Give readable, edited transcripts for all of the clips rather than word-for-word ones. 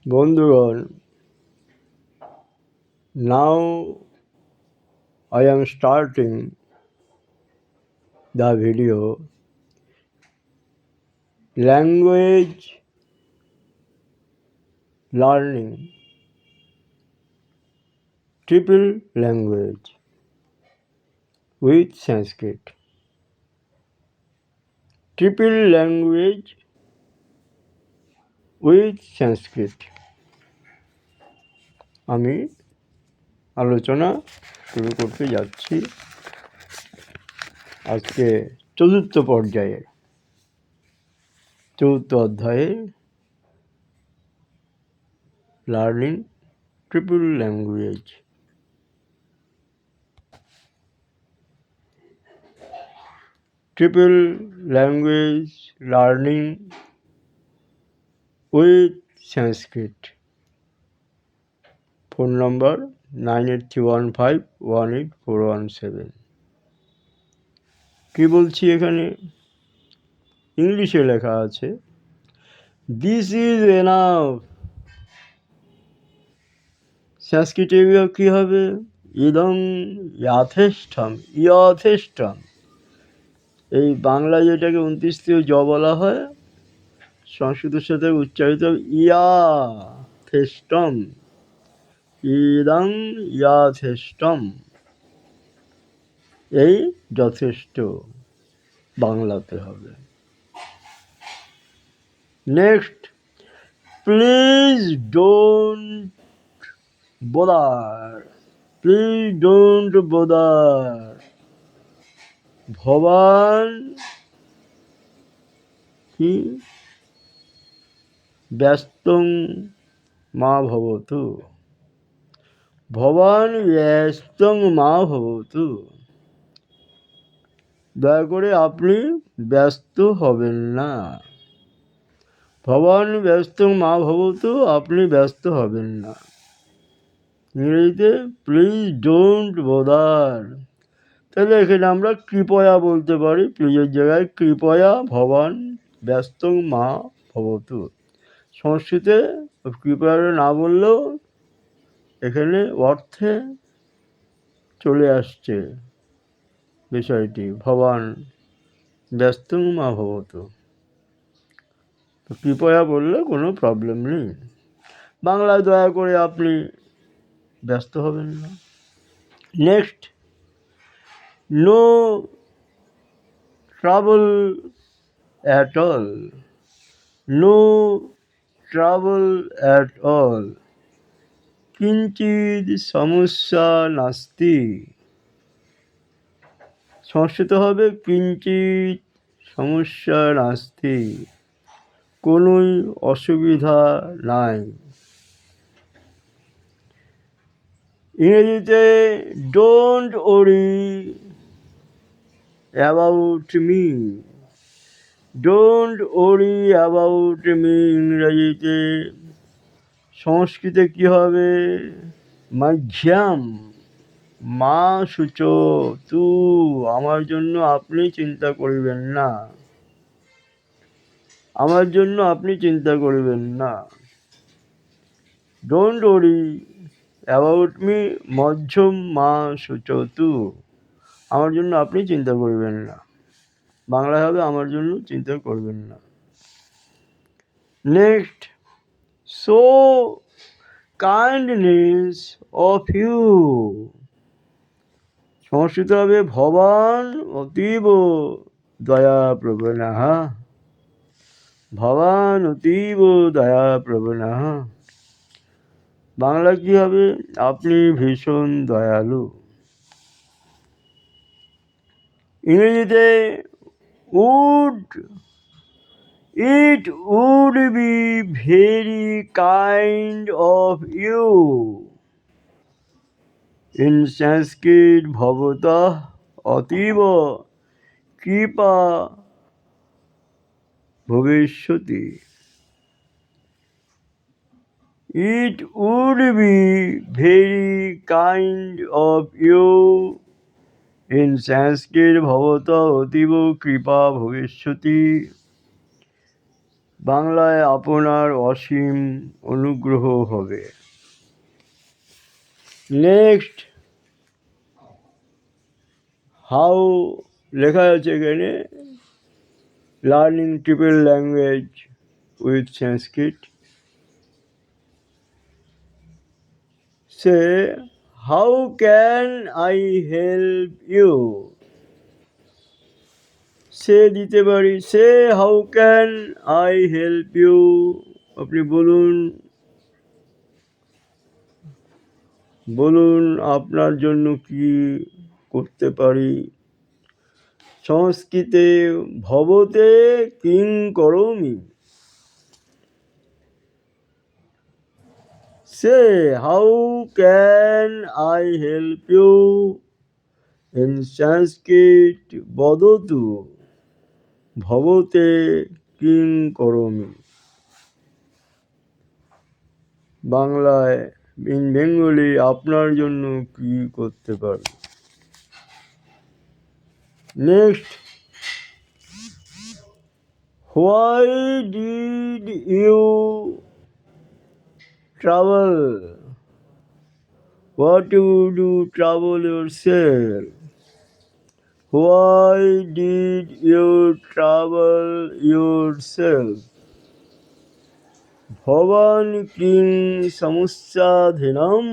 বন্ধুগণ, now I am starting the video language learning, triple language with Sanskrit. Triple language with Sanskrit. আমি আলোচনা শুরু করতে যাচ্ছি আজকে চতুর্থ পর্যায়ে, চতুর্থ অধ্যায়ে learning triple language. Triple language learning with Sanskrit. Phone number 9831518417। কি বলছি এখানে? ইংলিশে লেখা আছে দিস ইজ এনাফ। সংস্কৃতে কি হবে? ইদং যথেষ্টম, যথেষ্টম। এই বাংলায় যেটাকে 29 জ বলা হয়, সংস্কৃতের সাথে উচ্চারিত যথেষ্টম, ইদং যথেষ্টম। এই যথেষ্ট বাংলাতে হবে। Next, please don't bother, please don't bother. ভবান কি ব্যস্তং মা ভবতু, ভবান ব্যস্তং মা ভবতু। দয়া করে আপনি ব্যস্ত হবেন না। ভবান ব্যস্তং মা ভবতু, আপনি ব্যস্ত হবেন না। ইংরেজিতে প্লিজ ডোন্ট বোদার। তাহলে এখানে আমরা কৃপয়া বলতে পারি, প্লিজের জায়গায় কৃপয়া ভবান ব্যস্তং মা ভবতু। সংস্কৃতে কৃপয়া না বললেও এখানে অর্থে চলে আসছে বিষয়টি, ভবান ব্যস্তং মা ভবতু। কৃপয়া বললে কোনো প্রবলেম নেই। বাংলায় দয়া করে আপনি ব্যস্ত হবেন না। Next, no trouble at all, no trouble at all, কিঞ্চিৎ সমস্যা নাস্তি। সংস্কৃত হবে কিঞ্চিৎ সমস্যা নাস্তি, কোনোই অসুবিধা নাই। ইংরেজিতে don't worry about me, don't worry about me ইংরেজিতে। সংস্কৃতে কি হবে? মাঝ্যাম মা সূচ তু, আমার জন্য আপনি চিন্তা করিবেন না, আমার জন্য আপনি চিন্তা করিবেন না। ডোন্ট ওরি অ্যাবাউট মি মধ্যম মা সূচ তু, আমার জন্য আপনি চিন্তা করবেন না। বাংলায় হবে আমার জন্য চিন্তা করবেন না। Next, so kindness of you. Sanskrit হবে ভবান অতীব দয়া প্রবণঃ, ভবান অতীব দয়া প্রবণঃ। বাংলা কি হবে? আপনি ভীষণ দয়ালু। ইংরেজিতে would, it would be very kind of you. In Sanskrit ভবতঃ অতীব কৃপা ভবিষ্যতি। It would be very kind of you. In Sanskrit bhavata অতীব কৃপা ভবিষ্যতি। বাংলায় আপনার অসীম অনুগ্রহ হবে। নেক্সট, হাউ লেখা আছে এখানে, learning triple language with Sanskrit. Say how can I help you. Say দিতে পারি, say how can I help you. আপনি বলুন, বলুন আপনার জন্য কি করতে পারি। সংস্কৃতে ভবতে কিং করোমি। Say how can I help you. In Sanskrit বদতু ভবতে কিং করোমি। বাংলায়, ইন বেঙ্গলি, আপনার জন্য কি করতে পারি। Next, why did you travel. What would you travel yourself. Why did you travel yourself. ভবান কিং সমস্যাধীনম।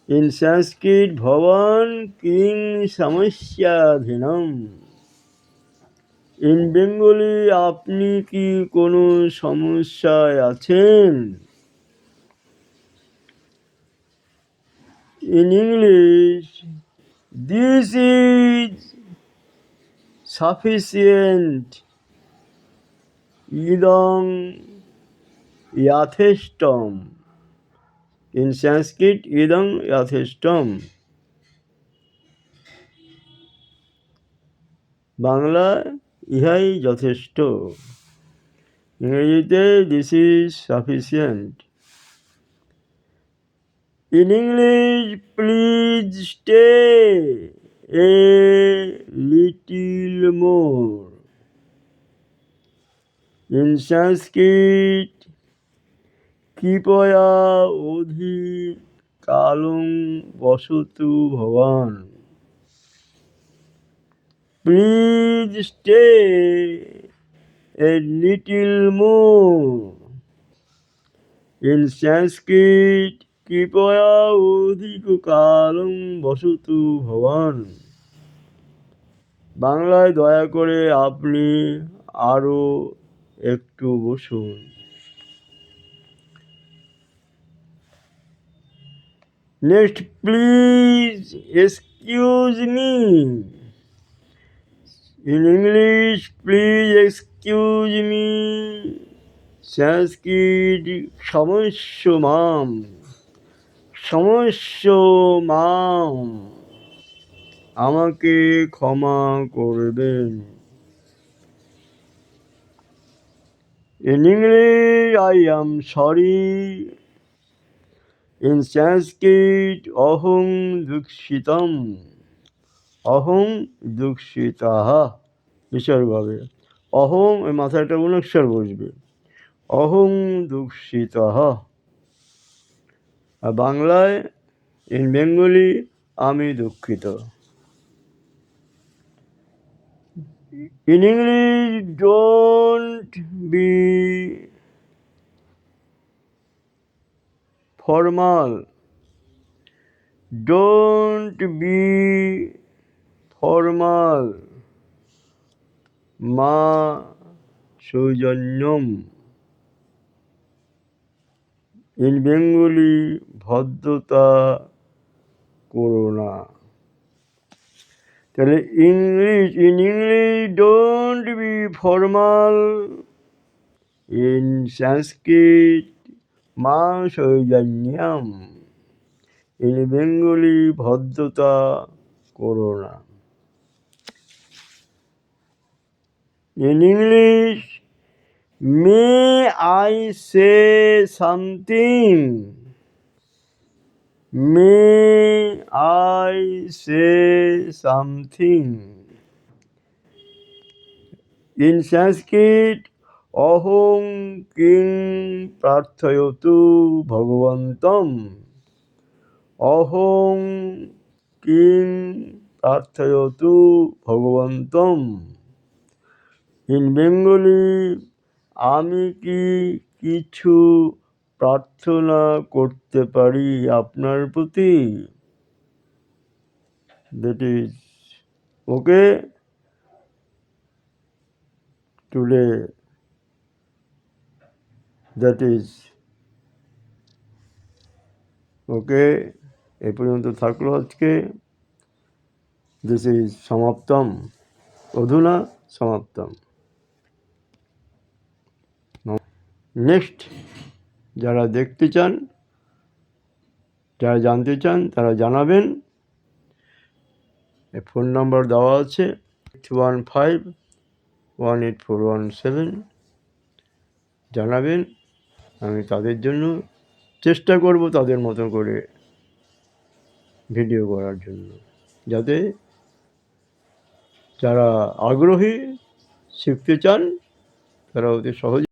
ইন সংস্কৃত ভবান কিং সমস্যাধীনম। ইন বেঙ্গলি, আপনি কি কোনো সমস্যায় আছেন। In English, this is sufficient. ইদং যথেষ্টম। ইন সংস্কৃত ইদং যথেষ্টম। বাংলায় ইহাই যথেষ্ট। ইংরেজিতে this is sufficient. In English, please stay a little more. In Sanskrit, কৃপয়া অধিক কালং বসতু ভবান। Please stay a little more. In Sanskrit, কৃপয়া অধিক কালং বসতু ভবান। বাংলায়, দয়া করে আপনি আরও একটু বসুন। Next, please excuse me. In English, please excuse me. Sanskrit সমস্য মাম। সমস্য মাম, আমাকে ক্ষমা করবেন। In English, I am sorry. In Sanskrit অহং দুঃখিতম। অহং দুঃখিতাহ বিসর্গ হবে। অহং, ওই মাথায় একটা অনুস্বার বসবে। অহং দুঃখিতাহ। আর বাংলায়, ইন বেঙ্গলি, আমি দুঃখিত। In English, don't be formal. Don't be formal, মা সৌজন্যম। ইন বেঙ্গলি, ভদ্রতা করো না। তাহলে English, in English don't be formal. In Sanskrit মা সৌজন্যম। ইন বেঙ্গলি, ভদ্রতা করো না। In English, may I say something. May I say something. In Sanskrit, অহং কিং প্রার্থয়তু ভগবন্তম, অহং কিং প্রার্থয়তু ভগবন্তম। ইন বেঙ্গলি, আমি কি কিছু প্রার্থনা করতে পারি আপনার প্রতি? That is okay today, that is okay. এ পর্যন্ত থাকলো আজকে। দিস ইজ সমাপ্তম, অধুনা সমাপ্তম। নেক্সট যারা দেখতে চান, যারা জানতে চান, তারা জানাবেন। ফোন নাম্বার দেওয়া আছে 81518417। জানাবেন, আমি তাদের জন্য চেষ্টা করব তাদের মতো করে ভিডিও করার জন্য, যাতে যারা আগ্রহী শিখতে চান তারা অতি সহজে